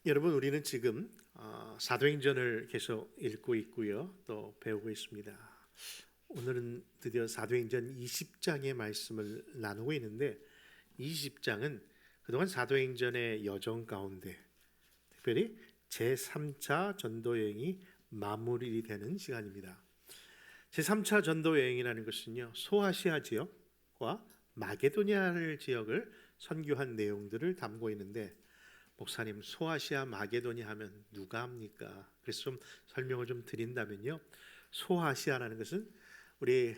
여러분, 우리는 지금 사도행전을 계속 읽고 있고요, 또 배우고 있습니다. 오늘은 드디어 사도행전 20장의 말씀을 나누고 있는데, 20장은 그동안 사도행전의 여정 가운데 특별히 제3차 전도 여행이 마무리되는 시간입니다. 제3차 전도 여행이라는 것은요, 소아시아 지역과 마게도니아 지역을 선교한 내용들을 담고 있는데, 목사님, 소아시아 마게도니아 하면 누가 합니까? 그래서 좀 설명을 좀 드린다면요, 소아시아라는 것은 우리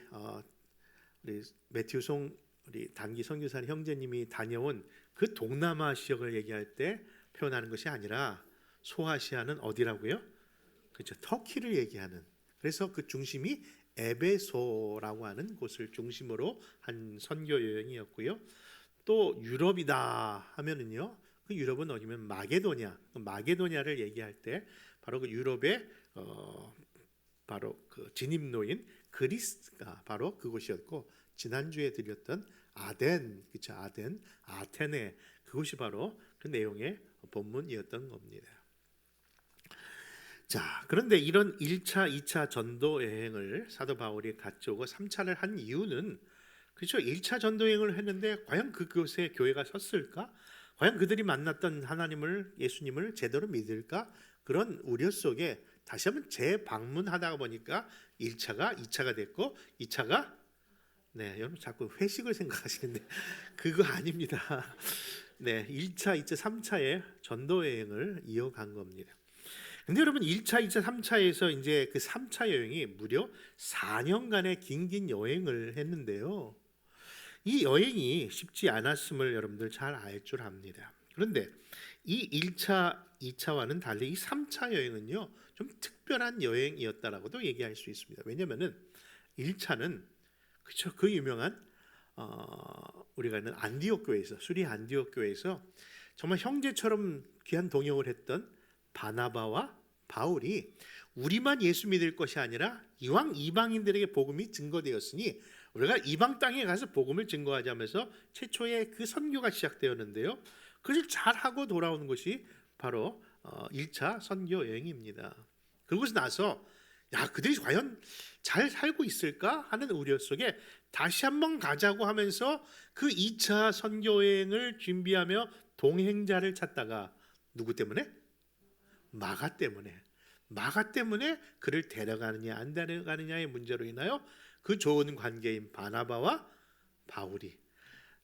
매튜송 우리 단기 선교사님 형제님이 다녀온 그 동남아 지역을 얘기할 때 표현하는 것이 아니라, 소아시아는 어디라고요? 그렇죠, 터키를 얘기하는. 그래서 그 중심이 에베소라고 하는 곳을 중심으로 한 선교 여행이었고요. 또 유럽이다 하면은요, 그 유럽은 어디면 마게도니아, 마게도니아를 얘기할 때 바로 그 유럽의 바로 그 진입로인 그리스가 바로 그곳이었고, 지난주에 드렸던 아덴, 그렇죠, 아덴, 아테네, 그것이 바로 그 내용의 본문이었던 겁니다. 자, 그런데 이런 1차, 2차 전도 여행을 사도 바울이 같이 오고 3차를 한 이유는, 그렇죠, 1차 전도 여행을 했는데 과연 그곳에 교회가 섰을까? 과연 그들이 만났던 하나님을, 예수님을 제대로 믿을까? 그런 우려 속에 다시 한번 재방문하다가 보니까 1차가 2차가 됐고, 2차가, 네, 여러분 자꾸 회식을 생각하시는데 그거 아닙니다. 네, 1차, 2차, 3차의 전도 여행을 이어간 겁니다. 근데 여러분, 1차, 2차, 3차에서 이제 그 3차 여행이 무려 4년간의 긴 여행을 했는데요, 이 여행이 쉽지 않았음을 여러분들 잘 알 줄 압니다. 그런데 이 1차, 2차와는 달리 이 3차 여행은요, 좀 특별한 여행이었다라고도 얘기할 수 있습니다. 왜냐하면은 1차는, 그쵸, 그 유명한 우리가 있는 안디옥 교회에서, 수리 안디옥 교회에서 정말 형제처럼 귀한 동역을 했던 바나바와 바울이 우리만 예수 믿을 것이 아니라 이왕 이방인들에게 복음이 증거되었으니 우리가 이방 땅에 가서 복음을 증거하자면서 최초의 그 선교가 시작되었는데요, 그것을 잘하고 돌아오는 것이 바로 1차 선교 여행입니다. 그러고 나서 그들이 과연 잘 살고 있을까 하는 우려 속에 다시 한번 가자고 하면서 그 2차 선교 여행을 준비하며 동행자를 찾다가, 누구 때문에? 마가 때문에 그를 데려가느냐 안 데려가느냐의 문제로 인하여 그 좋은 관계인 바나바와 바울이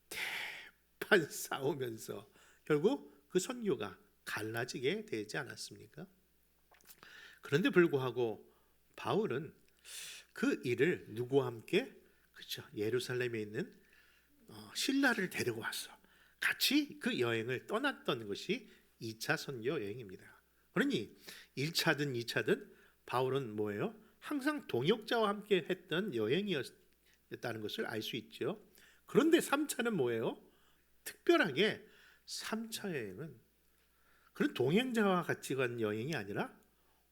대판 싸우면서 결국 그 선교가 갈라지게 되지 않았습니까? 그런데 불구하고 바울은 그 일을 누구와 함께, 그렇죠, 예루살렘에 있는 신라를 데리고 와서 같이 그 여행을 떠났던 것이 2차 선교 여행입니다. 그러니 1차든 2차든 바울은 뭐예요? 항상 동역자와 함께 했던 여행이었다는 것을 알 수 있죠. 그런데 3차는 뭐예요? 특별하게 3차 여행은 그런 동행자와 같이 간 여행이 아니라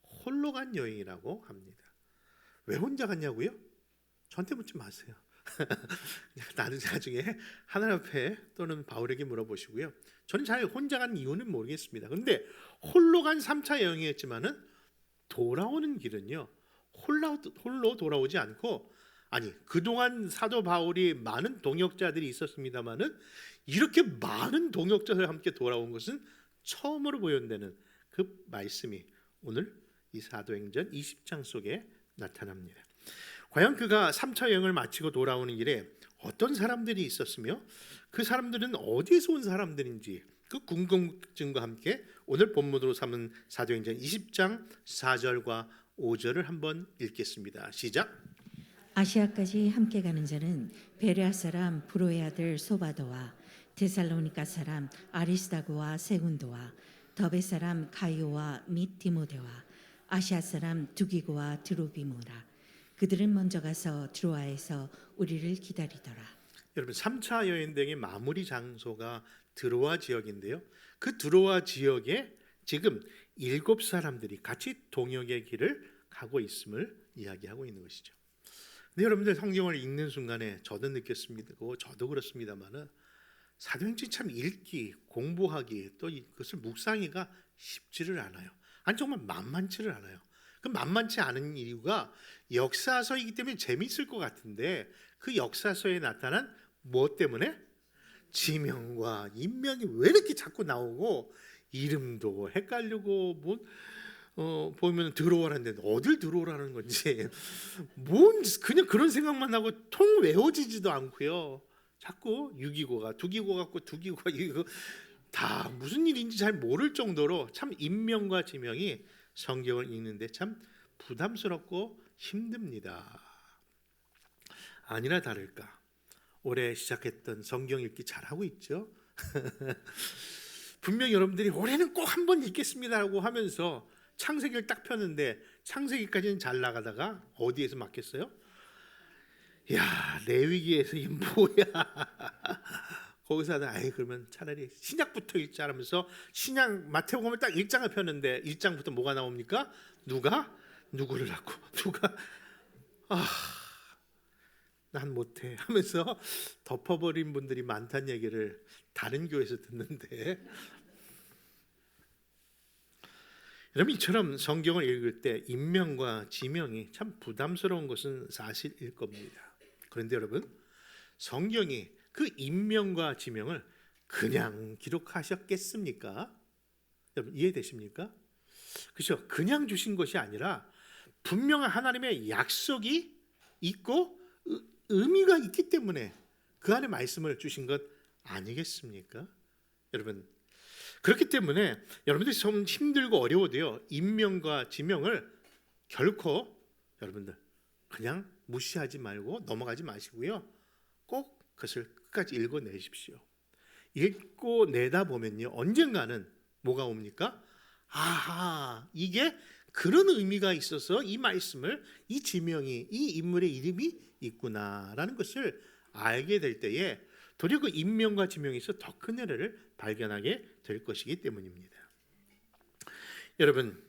홀로 간 여행이라고 합니다. 왜 혼자 갔냐고요? 저한테 묻지 마세요. 나중에 하나님 앞에 또는 바울에게 물어보시고요. 저는 잘 혼자 간 이유는 모르겠습니다. 그런데 홀로 간 3차 여행이었지만은 돌아오는 길은요, 홀로 돌아오지 않고, 아니, 그동안 사도 바울이 많은 동역자들이 있었습니다마는 이렇게 많은 동역자들과 함께 돌아온 것은 처음으로 보연다는 그 말씀이 오늘 이 사도행전 20장 속에 나타납니다. 과연 그가 3차 여행을 마치고 돌아오는 길에 어떤 사람들이 있었으며 그 사람들은 어디에서 온 사람들인지, 그 궁금증과 함께 오늘 본문으로 삼은 사도행전 20장 4절과 5절을 한번 읽겠습니다. 시작. 아시아까지 함께 가는 자는 베레아 사람 브로의 아들 소바도와 데살로니가 사람 아리스다고와 세군도와 더베 사람 가이오와 및 디모데와 아시아 사람 두기고와 드로비모라. 그들은 먼저 가서 드로아에서 우리를 기다리더라. 여러분, 3차 여행 등의 마무리 장소가 드로아 지역인데요, 그 드로아 지역에 지금 7사람들이 같이 동역의 길을 가고 있음을 이야기하고 있는 것이죠. 근데 여러분들 성경을 읽는 순간에 저도 느꼈습니다. 저도 그렇습니다만은 사도행전 참 읽기, 공부하기, 또 그것을 묵상하기가 쉽지를 않아요. 아니 정말 만만치를 않아요. 그 만만치 않은 이유가 역사서이기 때문에 재미있을 것 같은데 그 역사서에 나타난 무엇 때문에? 지명과 인명이 왜 이렇게 자꾸 나오고 이름도 헷갈리고 보면 들어오라는데 어딜 들어오라는 건지 뭔 그냥 그런 생각만 하고 통 외워지지도 않고요. 자꾸 유기고가 두기고 같고 두기고가 이거 다 무슨 일인지 잘 모를 정도로 참 인명과 지명이 성경을 읽는데 참 부담스럽고 힘듭니다. 아니나 다를까 올해 시작했던 성경 읽기 잘하고 있죠. 분명 여러분들이 올해는 꼭 한 번 읽겠습니다라고 하면서 창세기를 딱 폈는데 창세기까지는 잘 나가다가 어디에서 막혔어요? 야, 레위기에서 이게 뭐야? 거기서 하다 아이 그러면 차라리 신약부터 읽자 하면서 신약 마태복음을 딱 1장을 폈는데 1장부터 뭐가 나옵니까? 누가 누구를 낳고 누가 난 못해 하면서 덮어버린 분들이 많다는 얘기를 다른 교회에서 듣는데 여러분 이처럼 성경을 읽을 때 인명과 지명이 참 부담스러운 것은 사실일 겁니다. 그런데 여러분 성경이 그 인명과 지명을 그냥 기록하셨겠습니까? 여러분 이해되십니까? 그렇죠? 그냥 주신 것이 아니라 분명한 하나님의 약속이 있고 의미가 있기 때문에 그 안에 말씀을 주신 것 아니겠습니까? 여러분 그렇기 때문에 여러분들이 좀 힘들고 어려워도요 인명과 지명을 결코 여러분들 그냥 무시하지 말고 넘어가지 마시고요 꼭 그것을 끝까지 읽어내십시오. 읽고내다 보면요 언젠가는 뭐가 옵니까? 아하 이게 그런 의미가 있어서 이 말씀을 이 지명이 이 인물의 이름이 있구나라는 것을 알게 될 때에 도리어 그 인명과 지명에서 더 큰 은혜를 발견하게 될 것이기 때문입니다. 여러분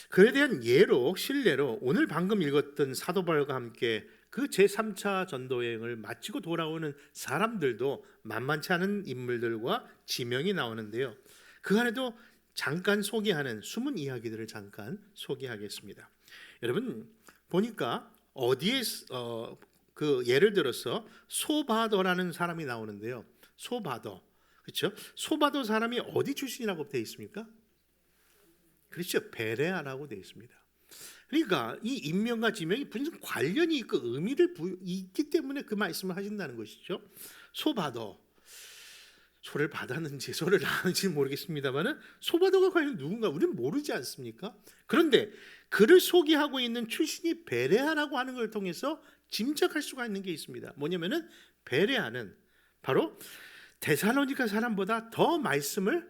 그에 대한 예로 실례로 오늘 방금 읽었던 사도 바울과 함께 그 제3차 전도 여행을 마치고 돌아오는 사람들도 만만치 않은 인물들과 지명이 나오는데요. 그 안에도 잠깐 소개하는 숨은 이야기들을 잠깐 소개하겠습니다. 여러분 보니까 어디에 그 예를 들어서 소바더라는 사람이 나오는데요. 소바더 그렇죠? 소바더 사람이 어디 출신이라고 되어 있습니까? 그렇죠. 베레아라고 되어 있습니다. 그러니까 이 인명과 지명이 무슨 관련이 있고 의미를 있기 때문에 그 말씀을 하신다는 것이죠. 소바더 소를 받았는지 소를 낳았는지 모르겠습니다만은 소바더가 과연 누군가 우리는 모르지 않습니까? 그런데 그를 소개하고 있는 출신이 베레아라고 하는 걸 통해서 짐작할 수가 있는 게 있습니다. 뭐냐면은 베레아는 바로 데살로니가 사람보다 더 말씀을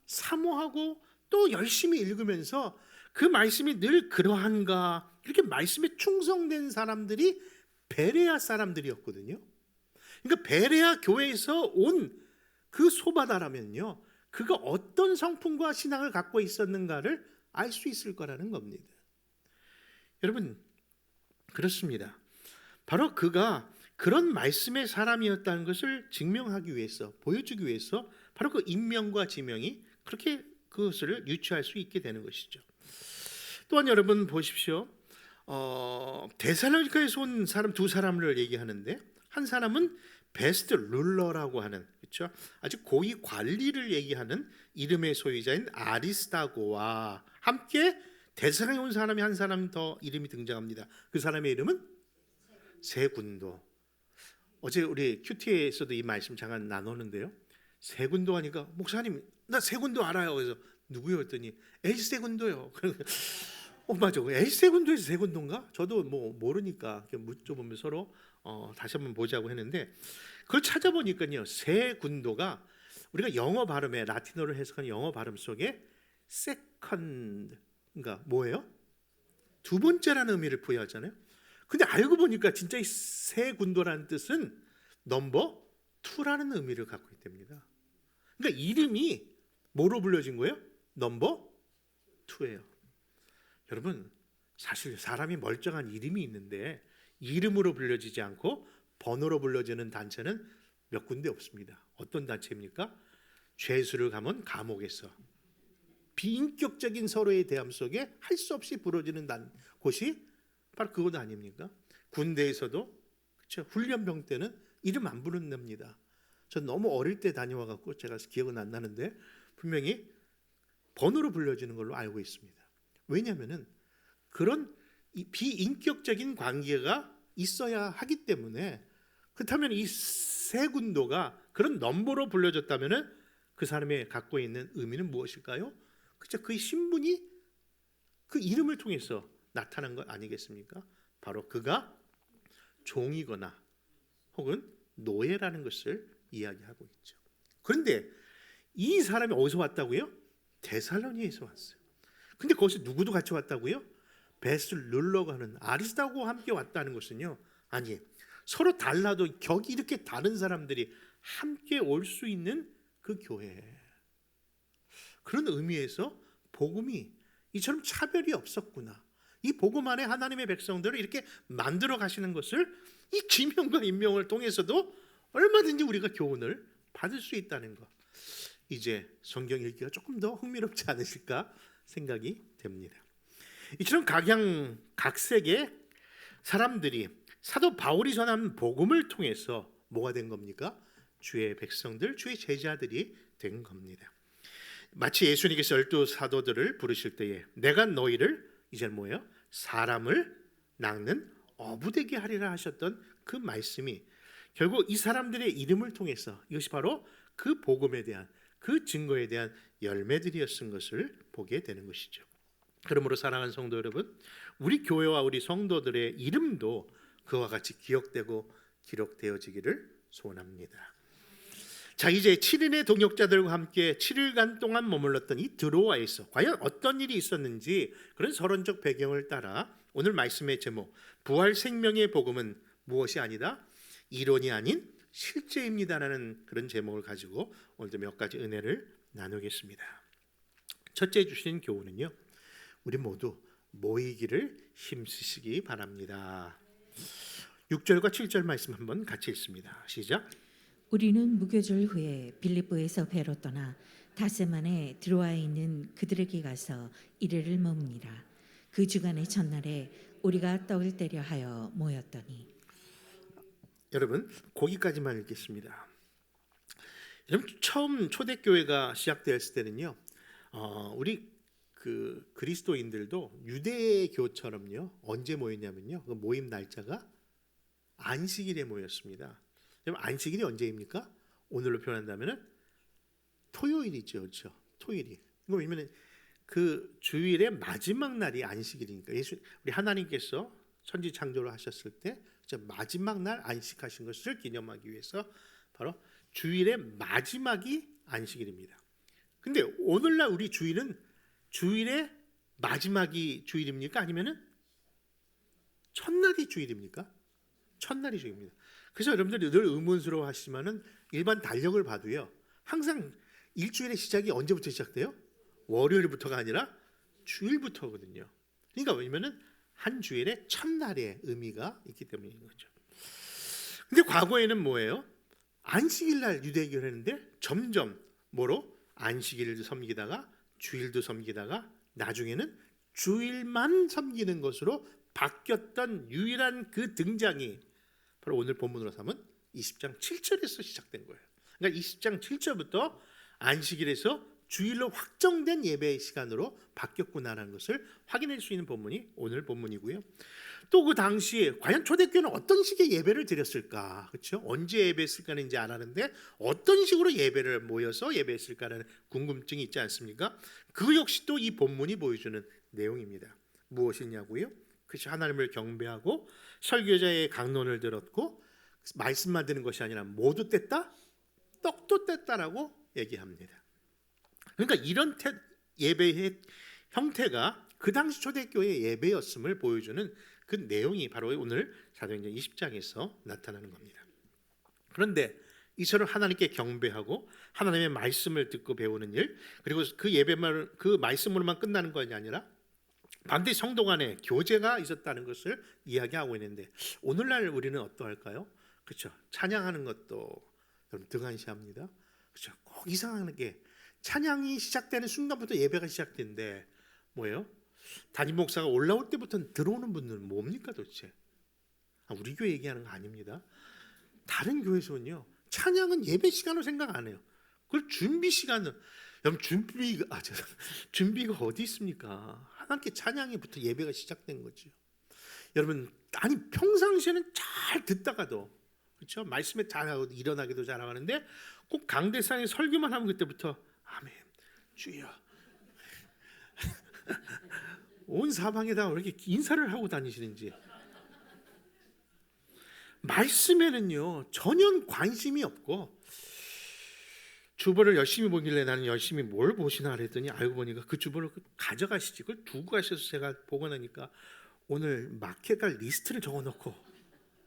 사모하고 또 열심히 읽으면서 그 말씀이 늘 그러한가 이렇게 말씀에 충성된 사람들이 베레아 사람들이었거든요. 그러니까 베레아 교회에서 온 그 소바다라면요 그가 어떤 성품과 신앙을 갖고 있었는가를 알 수 있을 거라는 겁니다. 여러분 그렇습니다. 바로 그가 그런 말씀의 사람이었다는 것을 증명하기 위해서 보여주기 위해서 바로 그 인명과 지명이 그렇게 그것을 유추할 수 있게 되는 것이죠. 또한 여러분 보십시오. 데살로니가에서 온 사람 두 사람을 얘기하는데 한 사람은 베스트 룰러라고 하는 그렇죠? 아주 고위 관리를 얘기하는 이름의 소유자인 아리스타고와 함께 데살로니가에 온 사람이 한 사람 더 이름이 등장합니다. 그 사람의 이름은 세군도. 어제 우리 큐티에서도 이 말씀 잠깐 나누는데요. 세군도 하니까 목사님 나 세군도 알아요. 그래서 누구요? 했더니 엘세군도요. 맞아. 엘세군도에서 세군도인가? 저도 뭐 모르니까 묻어보면 서로 다시 한번 보자고 했는데 그걸 찾아보니까요. 세군도가 우리가 영어 발음에 라틴어를 해석한 영어 발음 속에 세컨드가 뭐예요? 두 번째라는 의미를 부여하잖아요. 근데 알고 보니까 진짜 이 세군도라는 뜻은 넘버 2라는 의미를 갖고 있답니다. 그러니까 이름이 뭐로 불려진 거예요? 넘버 2예요. 여러분 사실 사람이 멀쩡한 이름이 있는데 이름으로 불려지지 않고 번호로 불려지는 단체는 몇 군데 없습니다. 어떤 단체입니까? 죄수를 가면 감옥에서 비인격적인 서로의 대함 속에 할 수 없이 부러지는 곳이 바로 그곳 아닙니까? 군대에서도 그렇죠. 훈련병 때는 이름 안 부른답니다. 전 너무 어릴 때 다녀와 갖고 제가 기억은 안 나는데 분명히 번호로 불려지는 걸로 알고 있습니다. 왜냐하면은 그런 비인격적인 관계가 있어야 하기 때문에. 그렇다면 이 세 군도가 그런 넘버로 불려졌다면은 그 사람의 갖고 있는 의미는 무엇일까요? 그죠? 그의 신분이 그 이름을 통해서 나타난 것 아니겠습니까? 바로 그가 종이거나 혹은 노예라는 것을 이야기하고 있죠. 그런데 이 사람이 어디서 왔다고요? 데살로니에서 왔어요. 근데 거기서 누구도 같이 왔다고요? 벳을 눌러가는 아리스다고와 함께 왔다는 것은요, 아니, 서로 달라도 격이 이렇게 다른 사람들이 함께 올 수 있는 그 교회, 그런 의미에서 복음이 이처럼 차별이 없었구나. 이 복음 안에 하나님의 백성들을 이렇게 만들어 가시는 것을 이 지명과 임명을 통해서도 얼마든지 우리가 교훈을 받을 수 있다는 것, 이제 성경 읽기가 조금 더 흥미롭지 않으실까 생각이 됩니다. 이처럼 각양각색의 사람들이 사도 바울이 전한 복음을 통해서 뭐가 된 겁니까? 주의 백성들, 주의 제자들이 된 겁니다. 마치 예수님께서 12사도들을 부르실 때에 내가 너희를 이제 뭐예요? 사람을 낚는 어부되게 하리라 하셨던 그 말씀이 결국 이 사람들의 이름을 통해서 이것이 바로 그 복음에 대한 그 증거에 대한 열매들이었은 것을 보게 되는 것이죠. 그러므로 사랑하는 성도 여러분, 우리 교회와 우리 성도들의 이름도 그와 같이 기억되고 기록되어지기를 소원합니다. 자, 이제 7인의 동역자들과 함께 7일간 동안 머물렀던 이 드로아에서 과연 어떤 일이 있었는지 그런 서론적 배경을 따라 오늘 말씀의 제목 부활 생명의 복음은 무엇이 아니다? 이론이 아닌 실제입니다라는 그런 제목을 가지고 오늘도 몇 가지 은혜를 나누겠습니다. 첫째 주신 교훈은요, 우리 모두 모이기를 힘쓰시기 바랍니다. 6절과 7절 말씀 한번 같이 읽습니다. 시작. 우리는 무교절 후에 빌립보에서 배로 떠나 닷새만에 드로아에 있는 그들에게 가서 이르를 머뭅니다. 그 주간의 첫날에 우리가 떡을 떼려 하여 모였더니. 여러분, 거기까지만 읽겠습니다. 여러분, 처음 초대교회가 시작되었을 때는요, 우리 그 그리스도인들도 유대교처럼요, 언제 모였냐면요, 그 모임 날짜가 안식일에 모였습니다. 여러분, 안식일이 언제입니까? 오늘로 표현한다면은 토요일이죠, 그렇죠? 토요일이. 이거 왜냐면 그 주일의 마지막 날이 안식일이니까. 우리 하나님께서 천지 창조를 하셨을 때 마지막 날 안식하신 것을 기념하기 위해서 바로 주일의 마지막이 안식일입니다. 근데 오늘날 우리 주일은 주일의 마지막이 주일입니까? 아니면은 첫날이 주일입니까? 첫날이 주일입니다. 그래서 여러분들이 늘 의문스러워 하시지만은 일반 달력을 봐도요, 항상 일주일의 시작이 언제부터 시작돼요? 월요일부터가 아니라 주일부터거든요. 그러니까 왜냐면은 한 주일의 첫날의 의미가 있기 때문인 거죠. 근데 과거에는 뭐예요? 안식일 날 유대교를 했는데 점점 뭐로? 안식일도 섬기다가 주일도 섬기다가 나중에는 주일만 섬기는 것으로 바뀌었던 유일한 그 등장이 바로 오늘 본문으로 삼은 20장 7절에서 시작된 거예요. 그러니까 20장 7절부터 안식일에서 주일로 확정된 예배의 시간으로 바뀌었구나라는 것을 확인할 수 있는 본문이 오늘 본문이고요. 또 그 당시에 과연 초대교회는 어떤 식의 예배를 드렸을까? 그렇죠? 언제 예배했을까는 이제 안 하는데 어떤 식으로 예배를 모여서 예배했을까라는 궁금증이 있지 않습니까? 그 역시 또 이 본문이 보여주는 내용입니다. 무엇이냐고요? 그것이 하나님을 경배하고 설교자의 강론을 들었고 말씀만 듣는 것이 아니라 모두 뗐다? 떡도 뗐다라고 얘기합니다. 그러니까 이런 예배의 형태가 그 당시 초대교회의 예배였음을 보여주는 그 내용이 바로 오늘 사도행전 20장에서 나타나는 겁니다. 그런데 이처럼 하나님께 경배하고 하나님의 말씀을 듣고 배우는 일, 그리고 그 예배만 그 말씀으로만 끝나는 것이 아니라 반드시 성도 간에 교제가 있었다는 것을 이야기하고 있는데 오늘날 우리는 어떠할까요? 그렇죠. 찬양하는 것도 여러분 등한시합니다. 그렇죠? 꼭 이상하게 찬양이 시작되는 순간부터 예배가 시작되는데 뭐예요? 담임 목사가 올라올 때부터 들어오는 분들은 뭡니까 도대체? 우리 교회 얘기하는 거 아닙니다. 다른 교회에서는요 찬양은 예배 시간으로 생각 안 해요. 그걸 준비 시간은 여러분 준비가 어디 있습니까? 하나님께 찬양이부터 예배가 시작된 거죠. 여러분 아니 평상시에는 잘 듣다가도 그렇죠? 말씀에 잘하고 일어나기도 잘하는데 꼭 강대상에 설교만 하면 그때부터 아멘 주여 온 사방에다 왜 이렇게 인사를 하고 다니시는지 말씀에는요 전혀 관심이 없고 주보를 열심히 보길래 나는 열심히 뭘 보시나 그랬더니 알고 보니까 그 주보를 가져가시지 그걸 두고 가셔서 제가 보고 나니까 오늘 마켓 갈 리스트를 적어놓고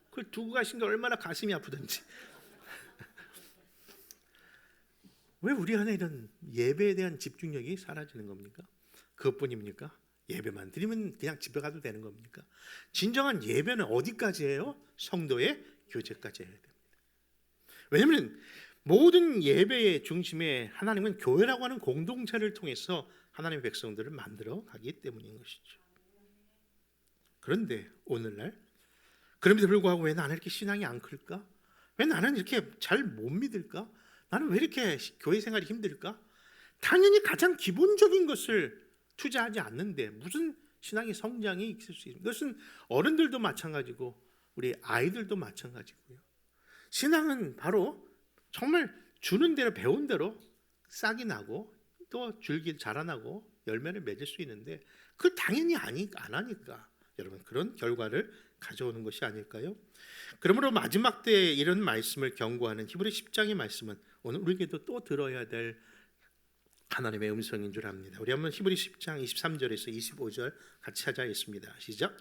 그걸 두고 가신 게 얼마나 가슴이 아프던지 왜 우리 안에 이런 예배에 대한 집중력이 사라지는 겁니까? 그것뿐입니까? 예배만 드리면 그냥 집에 가도 되는 겁니까? 진정한 예배는 어디까지 해요? 성도의 교제까지 해야 됩니다. 왜냐하면 모든 예배의 중심에 하나님은 교회라고 하는 공동체를 통해서 하나님의 백성들을 만들어 가기 때문인 것이죠. 그런데 오늘날 그럼에도 불구하고 왜 나는 이렇게 신앙이 안 클까? 왜 나는 이렇게 잘 못 믿을까? 나는 왜 이렇게 교회 생활이 힘들까? 당연히 가장 기본적인 것을 투자하지 않는데 무슨 신앙의 성장이 있을 수 있습니까? 이것은 어른들도 마찬가지고 우리 아이들도 마찬가지고요. 신앙은 바로 정말 주는 대로 배운 대로 싹이 나고 또 줄기 자라나고 열매를 맺을 수 있는데 그걸 당연히 안 하니까 여러분 그런 결과를 가져오는 것이 아닐까요? 그러므로 마지막 때에 이런 말씀을 경고하는 히브리 10장의 말씀은 오늘 우리에게도 또 들어야 될 하나님의 음성인 줄 압니다. 우리 한번 히브리 10장 23절에서 25절 같이 찾아있습니다. 시작.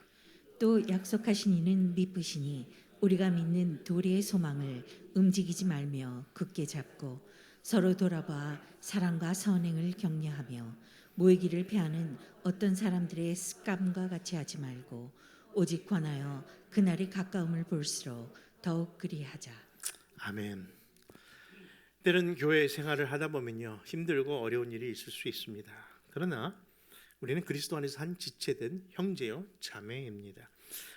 또 약속하신 이는 미쁘시니 우리가 믿는 도리의 소망을 움직이지 말며 굳게 잡고 서로 돌아봐 사랑과 선행을 격려하며 모이기를 피하는 어떤 사람들의 습관과 같이 하지 말고 오직 권하여 그날이 가까움을 볼수록 더욱 그리하자. 아멘. 때는 교회 생활을 하다 보면요 힘들고 어려운 일이 있을 수 있습니다. 그러나 우리는 그리스도 안에서 한 지체된 형제요 자매입니다.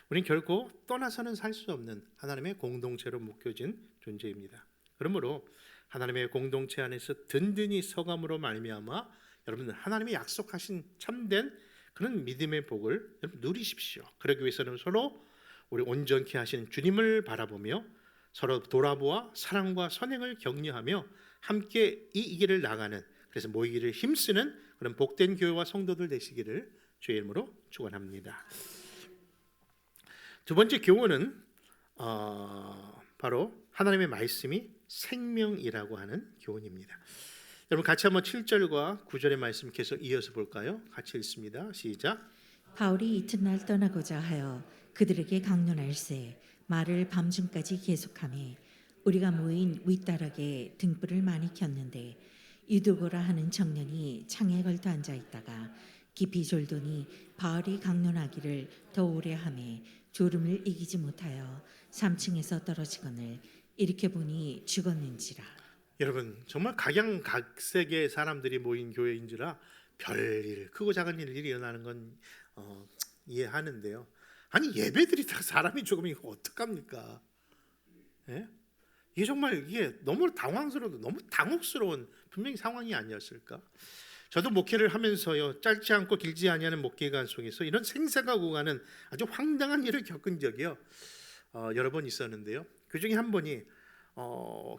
우리는 결코 떠나서는 살 수 없는 하나님의 공동체로 묶여진 존재입니다. 그러므로 하나님의 공동체 안에서 든든히 서감으로 말미암아 여러분들 하나님이 약속하신 참된 그런 믿음의 복을 여러분 누리십시오. 그러기 위해서는 서로 우리 온전케 하신 주님을 바라보며 서로 돌아보아 사랑과 선행을 격려하며 함께 이 길을 나가는 그래서 모이기를 힘쓰는 그런 복된 교회와 성도들 되시기를 주의 이름으로 축원합니다. 두 번째 교훈은 바로 하나님의 말씀이 생명이라고 하는 교훈입니다. 여러분 같이 한번 7절과 9절의 말씀 계속 이어서 볼까요? 같이 읽습니다. 시작. 바울이 이튿날 떠나고자 하여 그들에게 강론할세 말을 밤중까지 계속하며 우리가 모인 윗다락에 등불을 많이 켰는데 유두고라 하는 청년이 창에 걸터 앉아 있다가 깊이 졸더니 바울이 강론하기를 더 오래 하매 졸음을 이기지 못하여 3층에서 떨어지거늘 이렇게 보니 죽었는지라. 여러분 정말 각양각색의 사람들이 모인 교회인지라 별일 크고 작은 일이 일어나는 건 이해하는데요. 아니 예배드리 다 사람이 죽으면 이거 어떡합니까? 예? 이게 정말 이게 너무 당황스러워도 너무 당혹스러운 분명히 상황이 아니었을까? 저도 목회를 하면서요 짧지 않고 길지 아니하는 목회관 속에서 이런 생사가 오가는 아주 황당한 일을 겪은 적이요 여러 번 있었는데요. 그 중에 한 번이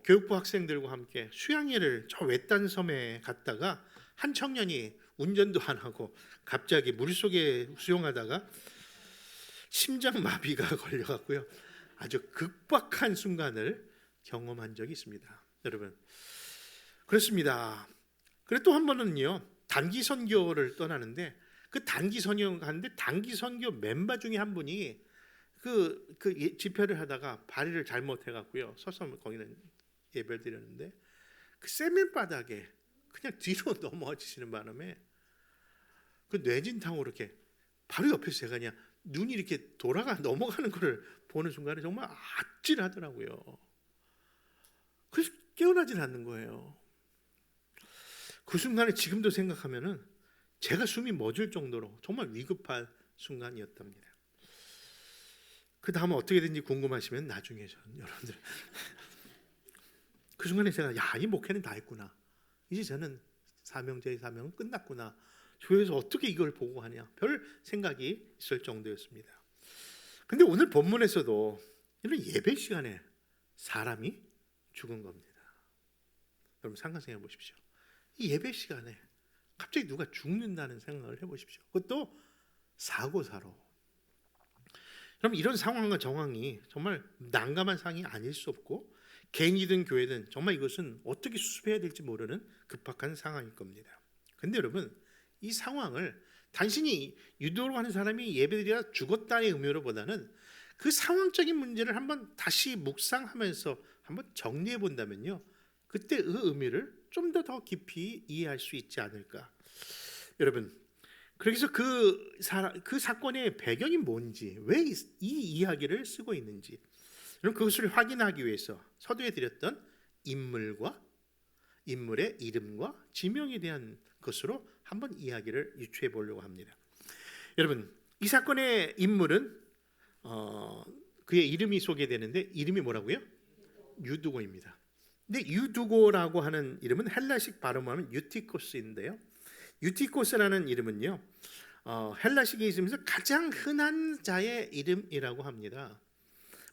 교육부 학생들과 함께 수양회를 저 외딴 섬에 갔다가 한 청년이 운전도 안 하고 갑자기 물속에 수영하다가 심장마비가 걸려갖고요 아주 극박한 순간을 경험한 적이 있습니다. 여러분 그렇습니다. 그리고 또 한 번은요 단기 선교를 떠나는데 그 단기 선교 가는데 단기 선교 멤버 중에 한 분이 그 집회를 하다가 발을 잘못해갖고요 서서 거기는 예배를 드렸는데 그 세면바닥에 그냥 뒤로 넘어지시는 바람에 그 뇌진탕으로 이렇게 바로 옆에서 제가 그냥 눈이 이렇게 넘어가는 것을 보는 순간에 정말 아찔하더라고요. 그래서 깨어나질 않는 거예요. 그 순간에 지금도 생각하면은 제가 숨이 멎을 정도로 정말 위급한 순간이었답니다. 그 다음은 어떻게 된지 궁금하시면 나중에 여러분들 그 순간에 제가 이 목회는 다 했구나. 이제 저는 사명제의 사명은 끝났구나. 교회에서 어떻게 이걸 보고 하냐. 별 생각이 있을 정도였습니다. 근데 오늘 본문에서도 이런 예배 시간에 사람이 죽은 겁니다. 여러분 상상해 보십시오. 이 예배 시간에 갑자기 누가 죽는다는 생각을 해보십시오. 그것도 사고사로. 그럼 이런 상황과 정황이 정말 난감한 상황이 아닐 수 없고 개인이든 교회든 정말 이것은 어떻게 수습해야 될지 모르는 급박한 상황일 겁니다. 근데 여러분 이 상황을 단순히 유도로 하는 사람이 예배드리다 죽었다의 의미로보다는 그 상황적인 문제를 한번 다시 묵상하면서 한번 정리해 본다면요, 그때 그 의미를 좀 더 깊이 이해할 수 있지 않을까. 여러분, 그래서 그 사건의 배경이 뭔지, 왜 이 이야기를 쓰고 있는지, 그것을 확인하기 위해서 서두에 드렸던 인물과 인물의 이름과 지명에 대한 것으로 한번 이야기를 유추해 보려고 합니다. 여러분, 이 사건의 인물은 그의 이름이 소개되는데 이름이 뭐라고요? 유두고입니다. 근데 유두고라고 하는 이름은 헬라식 발음으로 하면 유티코스인데요. 유티코스라는 이름은요, 헬라식에 있으면서 가장 흔한 자의 이름이라고 합니다.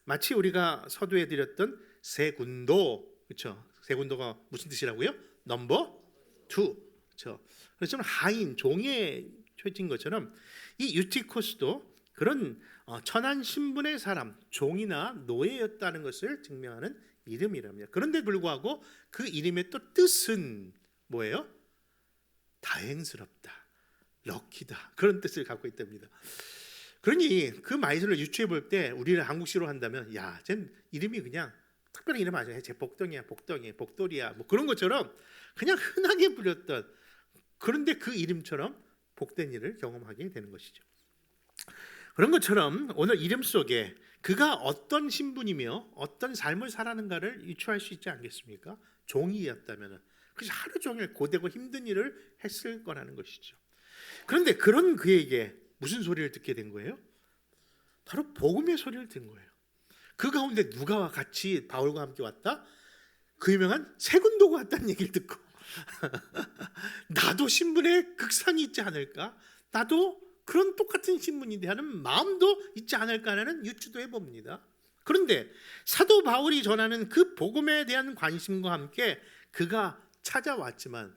마치 우리가 서두에 드렸던 세군도, 그렇죠? 세군도가 무슨 뜻이라고요? 넘버 2, 그렇죠? 그래서 하인, 종에 쳐진 것처럼 이 유티코스도 그런 천한 신분의 사람, 종이나 노예였다는 것을 증명하는 이름이랍니다. 그런데 불구하고 그 이름의 또 뜻은 뭐예요? 다행스럽다, 럭키다, 그런 뜻을 갖고 있답니다. 그러니 그 말씀을 유추해 볼 때 우리를 한국식으로 한다면, 쟨 이름이 그냥 특별한 이름 아니야, 쟤 복덩이야, 복돌이야, 뭐 그런 것처럼 그냥 흔하게 부렸던, 그런데 그 이름처럼 복된 일을 경험하게 되는 것이죠. 그런 것처럼 오늘 이름 속에 그가 어떤 신분이며 어떤 삶을 살아가는가를 유추할 수 있지 않겠습니까? 종이었다면 그래서 하루 종일 고되고 힘든 일을 했을 거라는 것이죠. 그런데 그런 그에게 무슨 소리를 듣게 된 거예요? 바로 복음의 소리를 듣는 거예요. 그 가운데 누가 같이 바울과 함께 왔다? 그 유명한 세군도가 왔다는 얘기를 듣고 나도 신분에 극상이 있지 않을까? 나도 그런 똑같은 신분인데 하는 마음도 있지 않을까라는 유추도 해봅니다. 그런데 사도 바울이 전하는 그 복음에 대한 관심과 함께 그가 찾아왔지만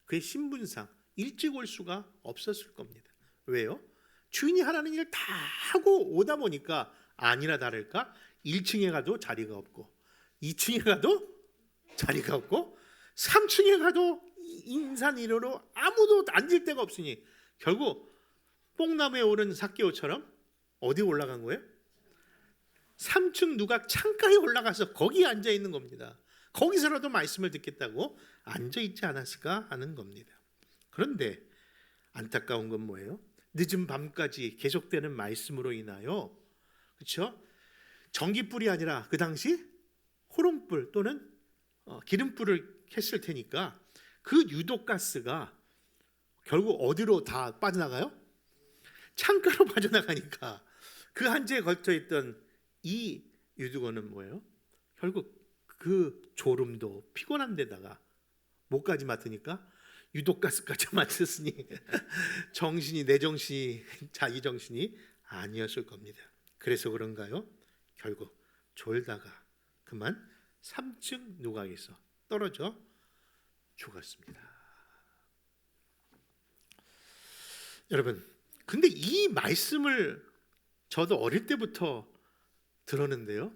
그의 신분상 일찍 올 수가 없었을 겁니다. 왜요? 주인이 하라는 일을 다 하고 오다 보니까 아니나 다를까 1층에 가도 자리가 없고 2층에 가도 자리가 없고 3층에 가도 인산인으로 아무도 앉을 데가 없으니 결국 뽕나무에 오른 삭개오처럼 어디 올라간 거예요? 3층 누각 창가에 올라가서 거기에 앉아 있는 겁니다. 거기서라도 말씀을 듣겠다고 앉아 있지 않았을까 하는 겁니다. 그런데 안타까운 건 뭐예요? 늦은 밤까지 계속되는 말씀으로 인하여, 그렇죠? 전기불이 아니라 그 당시 호롱불 또는 기름불을 켰을 테니까 그 유독가스가 결국 어디로 다 빠져나가요? 창가로 빠져나가니까 그 한지에 걸쳐있던 이 유두고는 뭐예요? 결국 그 졸음도 피곤한 데다가 목까지 맡으니까 유독가스까지 맡았으니 정신이, 내 정신이 자기 정신이 아니었을 겁니다. 그래서 그런가요? 결국 졸다가 그만 3층 누각에서 떨어져 죽었습니다. 여러분, 근데 이 말씀을 저도 어릴 때부터 들었는데요,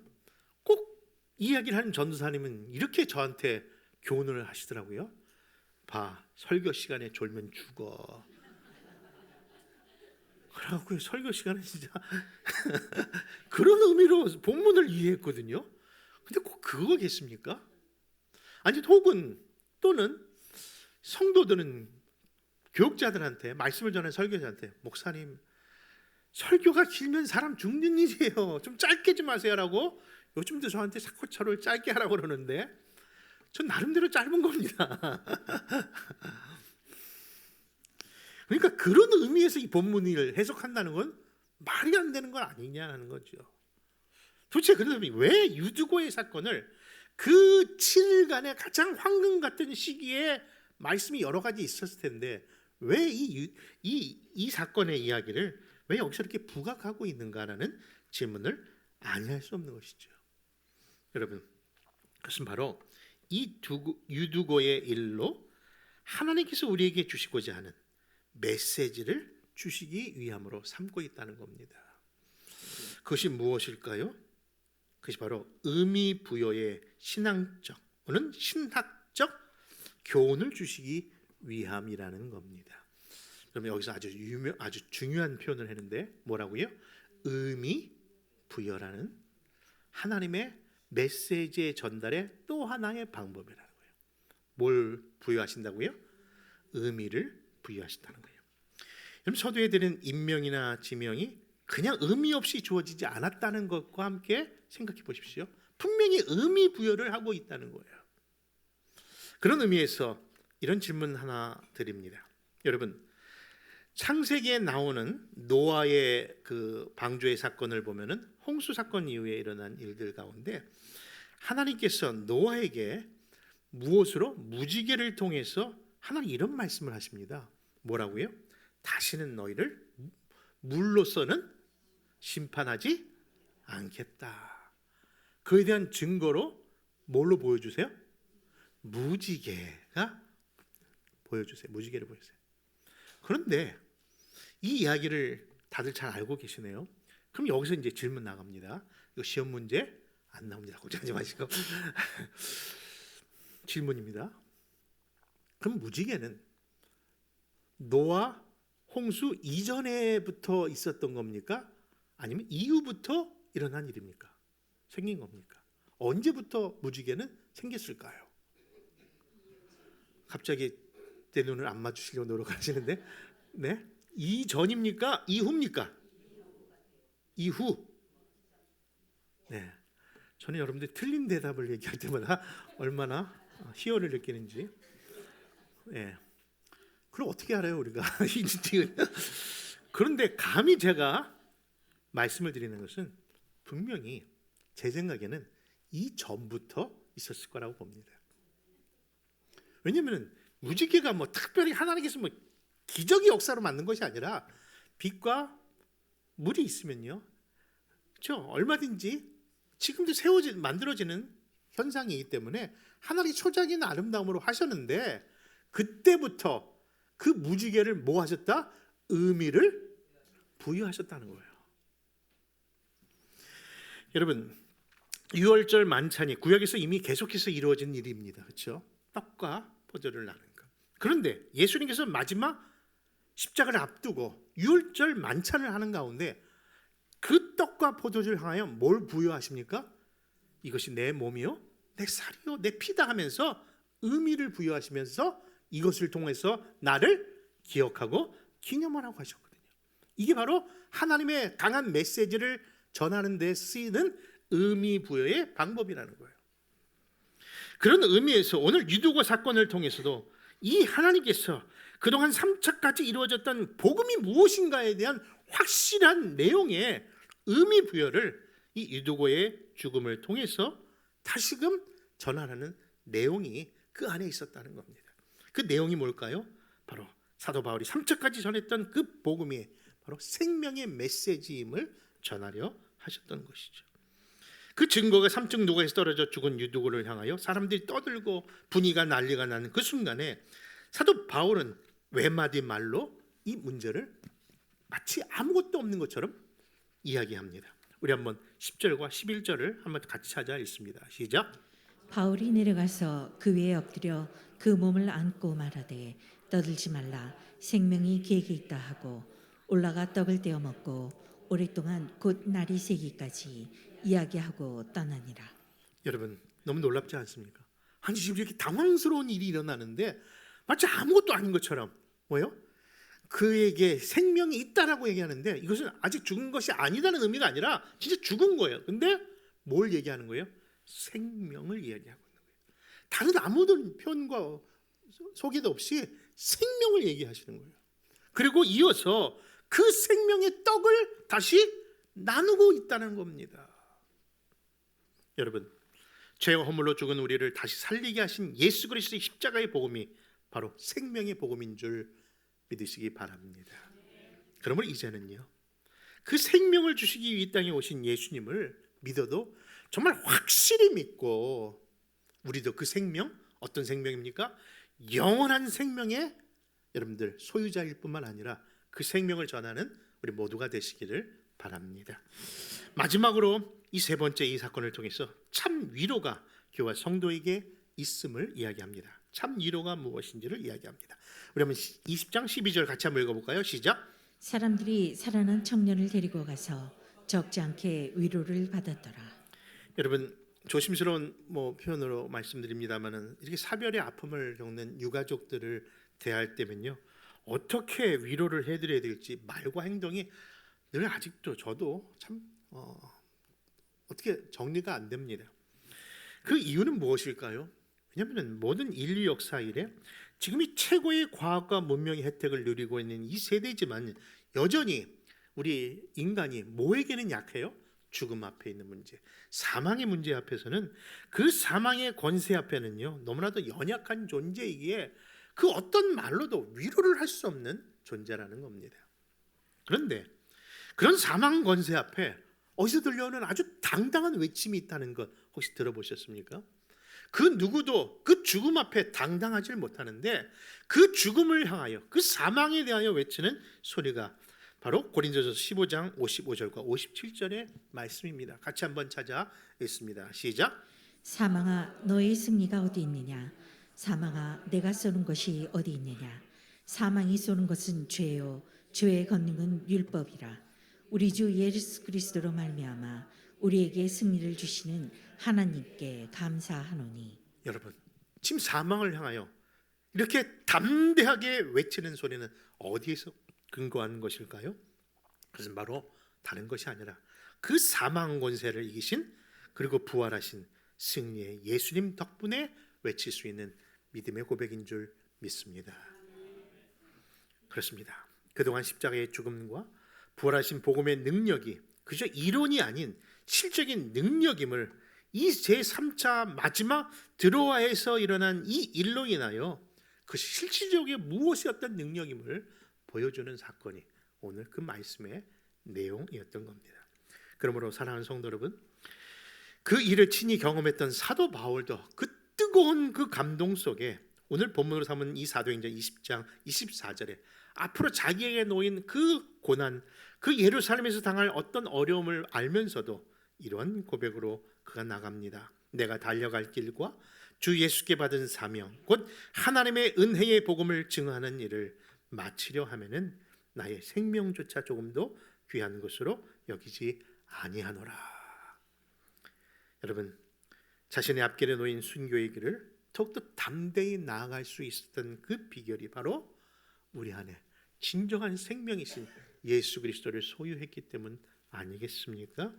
꼭 이야기를 하는 전도사님은 이렇게 저한테 교훈을 하시더라고요. 봐, 설교 시간에 졸면 죽어. 그래갖고 설교 시간에 진짜 그런 의미로 본문을 이해했거든요. 근데 꼭 그거겠습니까? 아니, 혹은 또는 성도들은 교육자들한테, 말씀을 전하는 설교자한테, 목사님 설교가 길면 사람 죽는 일이에요, 좀 짧게 좀 하세요라고 요즘도 저한테 사코처를 짧게 하라고 그러는데, 전 나름대로 짧은 겁니다. 그러니까 그런 의미에서 이 본문을 해석한다는 건 말이 안 되는 건 아니냐는 거죠. 도대체 그러면 왜 유두고의 사건을 그 7일간의 가장 황금 같은 시기에 말씀이 여러 가지 있었을 텐데 왜 이 사건의 이야기를 왜 여기서 이렇게 부각하고 있는가라는 질문을 아니할 수 없는 것이죠. 여러분, 그것은 바로 이 유두고의 일로 하나님께서 우리에게 주시고자 하는 메시지를 주시기 위함으로 삼고 있다는 겁니다. 그것이 무엇일까요? 그것이 바로 의미 부여의 신앙적 또는 신학적 교훈을 주시기 위함이라는 겁니다. 그러면 여기서 아주 중요한 표현을 했는데 뭐라고요? 의미 부여라는 하나님의 메시지의 전달의 또 하나의 방법이라는 거예요. 뭘 부여하신다고요? 의미를 부여하신다는 거예요. 여러분, 서두에 드는 임명이나 지명이 그냥 의미 없이 주어지지 않았다는 것과 함께 생각해 보십시오. 분명히 의미 부여를 하고 있다는 거예요. 그런 의미에서 이런 질문 하나 드립니다. 여러분, 창세기에 나오는 노아의 그 방주의 사건을 보면은 홍수 사건 이후에 일어난 일들 가운데 하나님께서 노아에게 무엇으로? 무지개를 통해서 하나님 이런 말씀을 하십니다. 뭐라고요? 다시는 너희를 물로서는 심판하지 않겠다. 그에 대한 증거로 뭘로 보여주세요? 무지개가 보여주세요. 무지개를 보여주세요. 그런데 이 이야기를 다들 잘 알고 계시네요. 그럼 여기서 이제 질문 나갑니다. 이거 시험 문제 안 나옵니다. 걱정하지 마시고 질문입니다. 그럼 무지개는 노아 홍수 이전에부터 있었던 겁니까? 아니면 이후부터 일어난 일입니까? 생긴 겁니까? 언제부터 무지개는 생겼을까요? 갑자기 내 눈을 안 맞추시려고 노력하시는데, 네? 이전입니까? 이후입니까? 이후. 네. 저는 여러분들이 틀린 대답을 얘기할 때마다 얼마나 희열을 느끼는지. 네. 그럼 어떻게 알아요, 우리가? 그런데 감히 제가 말씀을 드리는 것은 분명히 제 생각에는 이전부터 있었을 거라고 봅니다. 왜냐하면 무지개가 뭐 특별히 하나님께서 뭐 기적의 역사로 만든 것이 아니라 빛과 물이 있으면요, 그렇죠? 얼마든지 지금도 만들어지는 현상이기 때문에 하나님이 초자기는 아름다움으로 하셨는데 그때부터 그 무지개를 뭐 하셨다? 의미를 부여하셨다는 거예요. 여러분, 유월절 만찬이 구약에서 이미 계속해서 이루어진 일입니다. 그렇죠? 떡과 포도를 나누는 것. 그런데 예수님께서 마지막 십자가를 앞두고 유월절 만찬을 하는 가운데 그 떡과 포도주를 향하여 뭘 부여하십니까? 이것이 내 몸이요, 내 살이요, 내 피다 하면서 의미를 부여하시면서 이것을 통해서 나를 기억하고 기념하라고 하셨거든요. 이게 바로 하나님의 강한 메시지를 전하는 데 쓰이는 의미 부여의 방법이라는 거예요. 그런 의미에서 오늘 유두고 사건을 통해서도 이 하나님께서 그동안 3차까지 이루어졌던 복음이 무엇인가에 대한 확실한 내용의 의미 부여를 이 유두고의 죽음을 통해서 다시금 전하라는 내용이 그 안에 있었다는 겁니다. 그 내용이 뭘까요? 바로 사도 바울이 3차까지 전했던 그 복음이 바로 생명의 메시지임을 전하려 하셨던 것이죠. 그 증거가 삼층 누가에서 떨어져 죽은 유두고를 향하여 사람들이 떠들고 분위기가 난리가 나는 그 순간에 사도 바울은 외마디 말로 이 문제를 마치 아무것도 없는 것처럼 이야기합니다. 우리 한번 10절과 11절을 한번 같이 찾아 읽습니다. 시작. 바울이 내려가서 그 위에 엎드려 그 몸을 안고 말하되 떠들지 말라, 생명이 기에게 있다 하고 올라가 떡을 떼어 먹고 오랫동안 곧 날이 새기까지 이야기하고 떠나니라. 여러분, 너무 놀랍지 않습니까? 아니, 지금 이렇게 당황스러운 일이 일어나는데 마치 아무것도 아닌 것처럼 뭐요? 그에게 생명이 있다라고 얘기하는데 이것은 아직 죽은 것이 아니라는 의미가 아니라 진짜 죽은 거예요. 근데 뭘 얘기하는 거예요? 생명을 이야기하고 있는 거예요. 다른 아무런 표현과 소개도 없이 생명을 얘기하시는 거예요. 그리고 이어서 그 생명의 떡을 다시 나누고 있다는 겁니다. 여러분, 죄와 허물로 죽은 우리를 다시 살리게 하신 예수 그리스도의 십자가의 복음이 바로 생명의 복음인 줄 믿으시기 바랍니다. 그러므로 이제는요, 그 생명을 주시기 위해 이 땅에 오신 예수님을 믿어도 정말 확실히 믿고, 우리도 그 생명, 어떤 생명입니까? 영원한 생명의 여러분들 소유자일 뿐만 아니라 그 생명을 전하는 우리 모두가 되시기를 바랍니다. 마지막으로 이 세 번째 이 사건을 통해서 참 위로가 교회 성도에게 있음을 이야기합니다. 참 위로가 무엇인지를 이야기합니다. 우리 한번 20장 12절 같이 한번 읽어볼까요? 시작. 사람들이 살아난 청년을 데리고 가서 적지 않게 위로를 받았더라. 여러분, 조심스러운 표현으로 말씀드립니다만은 이렇게 사별의 아픔을 겪는 유가족들을 대할 때면요, 어떻게 위로를 해드려야 될지 말과 행동이 늘 아직도 저도 참 어떻게 정리가 안 됩니다. 그 이유는 무엇일까요? 왜냐하면 모든 인류 역사 이래 지금이 최고의 과학과 문명의 혜택을 누리고 있는 이 세대지만 여전히 우리 인간이 뭐에게는 약해요? 죽음 앞에 있는 문제, 사망의 문제 앞에서는, 그 사망의 권세 앞에는요 너무나도 연약한 존재이기에 그 어떤 말로도 위로를 할 수 없는 존재라는 겁니다. 그런데 그런 사망 권세 앞에 어디서 들려오는 아주 당당한 외침이 있다는 것 혹시 들어보셨습니까? 그 누구도 그 죽음 앞에 당당하지 못하는데 그 죽음을 향하여, 그 사망에 대하여 외치는 소리가 바로 고린도전서 15장 55절과 57절의 말씀입니다. 같이 한번 찾아 읽습니다. 시작. 사망아 너의 승리가 어디 있느냐? 사망아 내가 쏘는 것이 어디 있느냐? 사망이 쏘는 것은 죄요 죄의 권능은 율법이라. 우리 주 예수 그리스도로 말미암아 우리에게 승리를 주시는 하나님께 감사하노니. 여러분, 지금 사망을 향하여 이렇게 담대하게 외치는 소리는 어디에서 근거하는 것일까요? 그것은 바로 다른 것이 아니라 그 사망 권세를 이기신 그리고 부활하신 승리의 예수님 덕분에 외칠 수 있는 믿음의 고백인 줄 믿습니다. 그렇습니다. 그동안 십자가의 죽음과 부활하신 복음의 능력이 그저 이론이 아닌 실적인 능력임을 이 제3차 마지막 드로아에서 일어난 이 일로 인하여 그 실질적인 무엇이 어떤 능력임을 보여주는 사건이 오늘 그 말씀의 내용이었던 겁니다. 그러므로 사랑하는 성도 여러분, 그 일을 친히 경험했던 사도 바울도 그 뜨거운 그 감동 속에 오늘 본문으로 삼은 이 사도행전 20장 24절에 앞으로 자기에게 놓인 그 고난, 그 예루살렘에서 당할 어떤 어려움을 알면서도 이런 고백으로 그가 나갑니다. 내가 달려갈 길과 주 예수께 받은 사명, 곧 하나님의 은혜의 복음을 증언하는 일을 마치려 하면은 나의 생명조차 조금도 귀한 것으로 여기지 아니하노라. 여러분, 자신의 앞길에 놓인 순교의 길을 더욱더 담대히 나아갈 수 있었던 그 비결이 바로 우리 안에 진정한 생명이신 예수 그리스도를 소유했기 때문 아니겠습니까?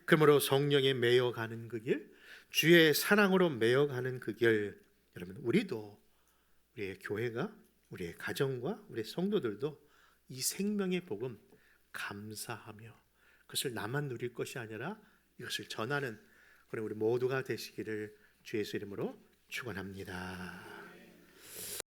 그러므로 성령에 매여가는 그 길, 주의 사랑으로 매여가는 그 길, 여러분, 우리도 우리의 교회가, 우리의 가정과 우리의 성도들도 이 생명의 복음 감사하며 그것을 나만 누릴 것이 아니라 이것을 전하는 그런 우리 모두가 되시기를 주 예수 이름으로 축원합니다.